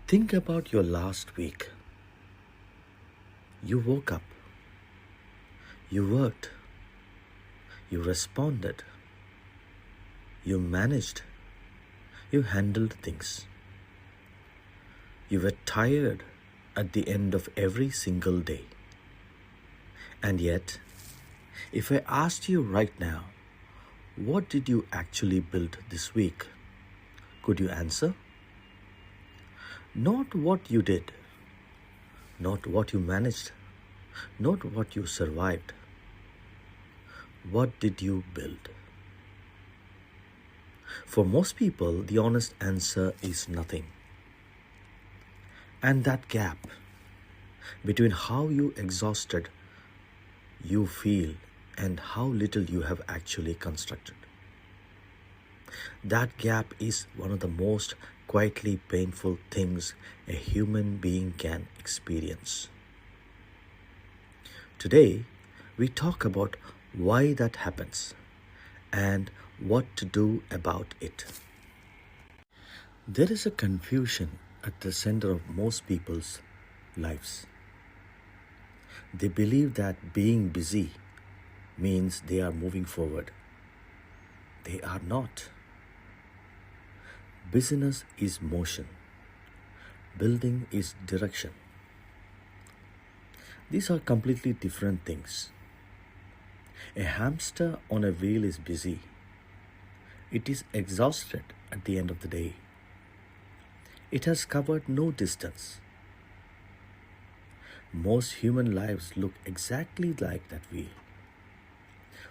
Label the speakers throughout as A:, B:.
A: Think about your last week. You woke up, you worked, you responded, you managed, you handled things. You were tired at the end of every single day. And yet, if I asked you right now, what did you actually build this week? Could you answer? Not what you did, not what you managed, not what you survived. What did you build? For most people, the honest answer is nothing. And that gap between how you exhausted you feel and how little you have actually constructed. That gap is one of the most quietly painful things a human being can experience. Today, we talk about why that happens and what to do about it. There is a confusion at the center of most people's lives. They believe that being busy means they are moving forward. They are not. Busyness is motion. Building is direction. These are completely different things. A hamster on a wheel is busy. It is exhausted at the end of the day. It has covered no distance. Most human lives look exactly like that wheel,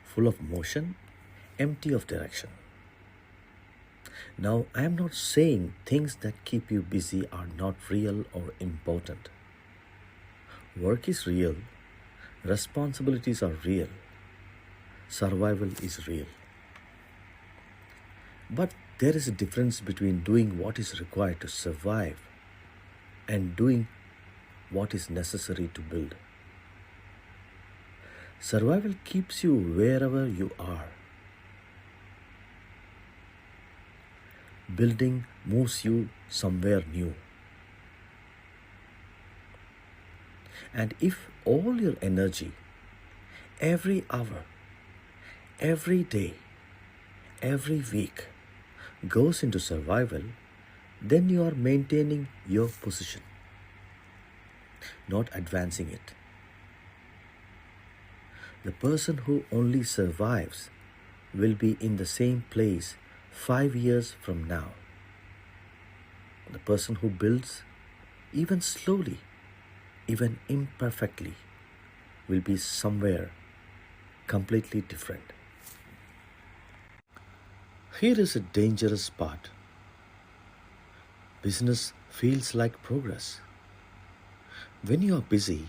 A: full of motion, empty of direction. Now, I am not saying things that keep you busy are not real or important. Work is real, responsibilities are real, survival is real. But there is a difference between doing what is required to survive and doing what is necessary to build. Survival keeps you wherever you are. Building moves you somewhere new. And if all your energy, every hour, every day, every week goes into survival, then you are maintaining your position, not advancing it. The person who only survives will be in the same place 5 years from now. The person who builds, even slowly, even imperfectly, will be somewhere completely different. Here is a dangerous part. Business feels like progress. When you are busy,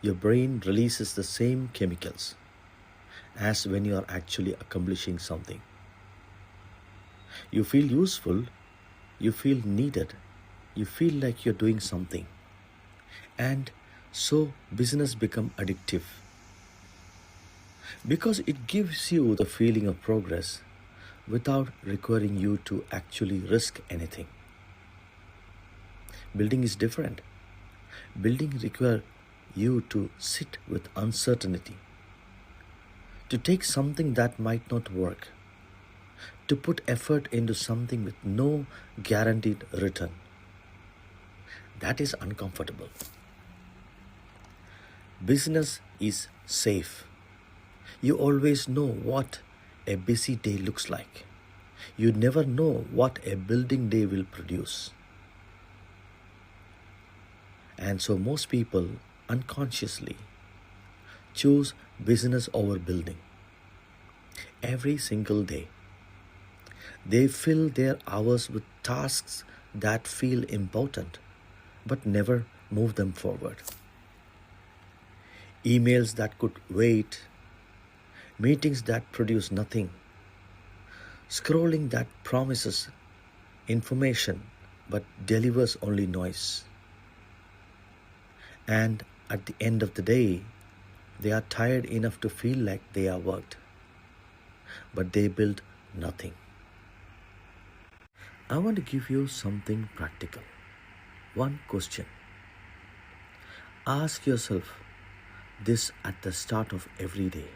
A: your brain releases the same chemicals as when you are actually accomplishing something. You feel useful, you feel needed, you feel like you're doing something. And so business becomes addictive. Because it gives you the feeling of progress without requiring you to actually risk anything. Building is different. Building requires you to sit with uncertainty, to take something that might not work, to put effort into something with no guaranteed return. That is uncomfortable. Business is safe. You always know what a busy day looks like. You never know what a building day will produce. And so most people unconsciously choose business over building. Every single day, they fill their hours with tasks that feel important but never move them forward. Emails that could wait, meetings that produce nothing, scrolling that promises information but delivers only noise. And at the end of the day, they are tired enough to feel like they are worked, but they build nothing. I want to give you something practical. one question. Ask yourself this at the start of every day,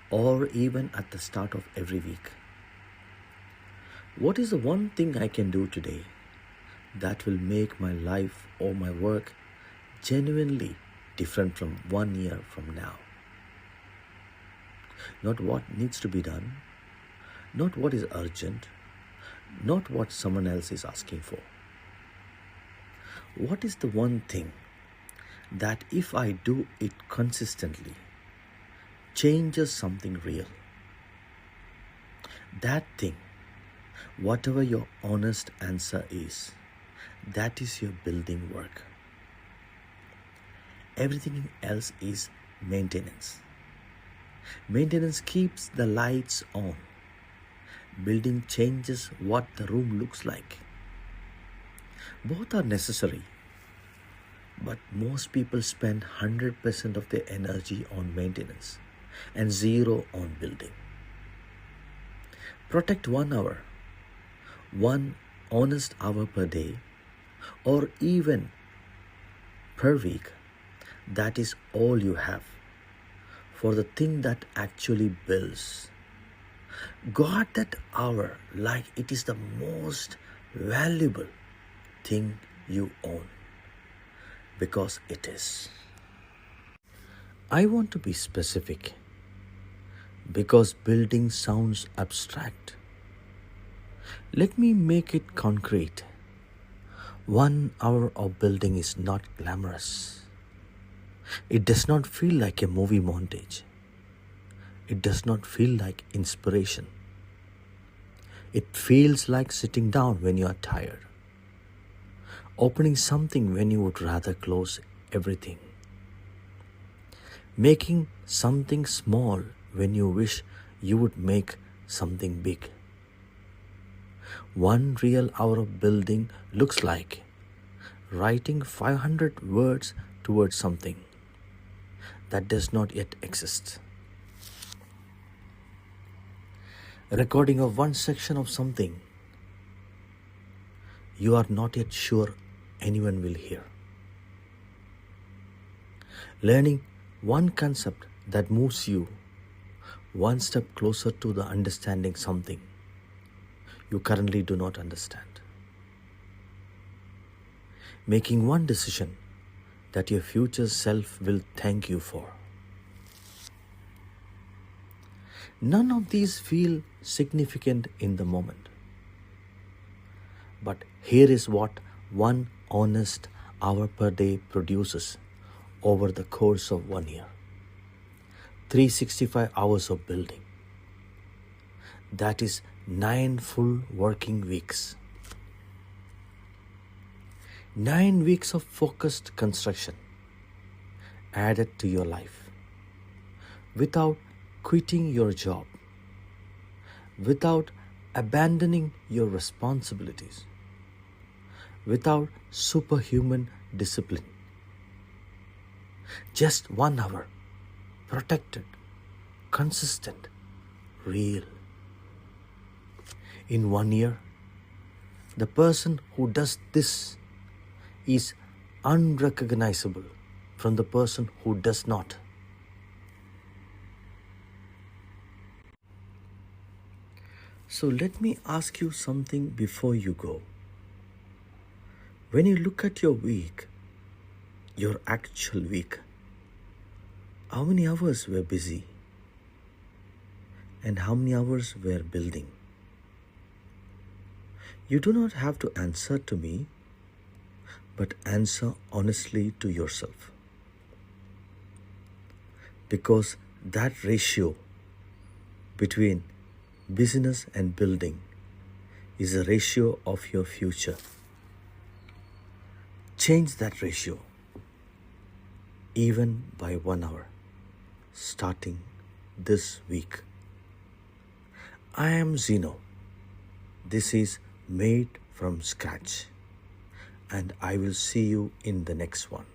A: or even at the start of every week. What is the one thing I can do today that will make my life or my work genuinely different from 1 year from now? Not what needs to be done, not what is urgent, not what someone else is asking for. What is the one thing that if I do it consistently, changes something real? That thing, whatever your honest answer is, that is your building work. Everything else is maintenance. Maintenance keeps the lights on. Building changes what the room looks like. Both are necessary, but most people spend 100% of their energy on maintenance and zero on building. Protect 1 hour, one honest hour per day, or even per week. That is all you have for the thing that actually builds. Guard that hour like it is the most valuable thing you own, because it is. I want to be specific because building sounds abstract. Let me make it concrete. 1 hour of building is not glamorous. It does not feel like a movie montage. It does not feel like inspiration. It feels like sitting down when you are tired, opening something when you would rather close everything, making something small when you wish you would make something big. 1 real hour of building looks like writing 500 words towards something that does not yet exist. Recording of 1 section of something you are not yet sure anyone will hear. Learning 1 concept that moves you 1 step closer to the understanding something you currently do not understand. Making 1 decision that your future self will thank you for. None of these feel significant in the moment. But here is what 1 honest hour per day produces over the course of 1 year. 365 hours of building. That is 9 full working weeks. 9 weeks of focused construction added to your life without quitting your job, without abandoning your responsibilities, without superhuman discipline. Just 1 hour, protected, consistent, real. In 1 year, the person who does this is unrecognizable from the person who does not. So let me ask you something before you go. When you look at your week, your actual week, how many hours were busy and how many hours were building? You do not have to answer to me, but answer honestly to yourself. Because that ratio between busyness and building is a ratio of your future. Change that ratio, even by 1 hour, starting this week. I am Zeno. This is Made from Scratch, and I will see you in the next one.